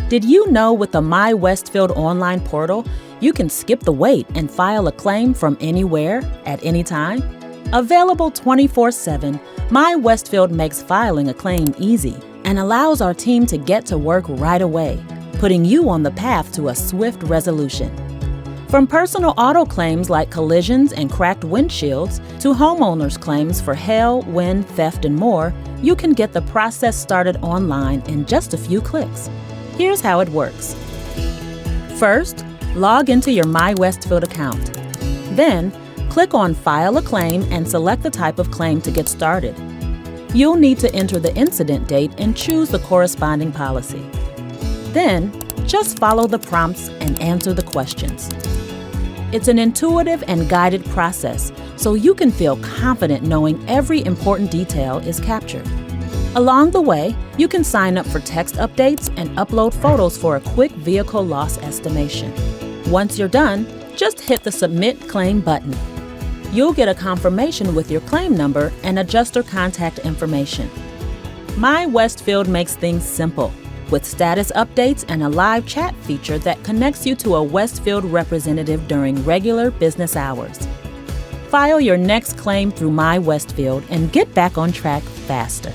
Did you know with the MyWestfield online portal, you can skip the wait and file a claim from anywhere, at any time? Available 24/7, MyWestfield makes filing a claim easy and allows our team to get to work right away, putting you on the path to a swift resolution. From personal auto claims like collisions and cracked windshields to homeowners claims for hail, wind, theft, and more, you can get the process started online in just a few clicks. Here's how it works. First, log into your MyWestfield account. Then, click on File a Claim and select the type of claim to get started. You'll need to enter the incident date and choose the corresponding policy. Then, just follow the prompts and answer the questions. It's an intuitive and guided process, so you can feel confident knowing every important detail is captured. Along the way, you can sign up for text updates and upload photos for a quick vehicle loss estimation. Once you're done, just hit the Submit Claim button. You'll get a confirmation with your claim number and adjuster contact information. MyWestfield makes things simple, with status updates and a live chat feature that connects you to a Westfield representative during regular business hours. File your next claim through MyWestfield and get back on track faster.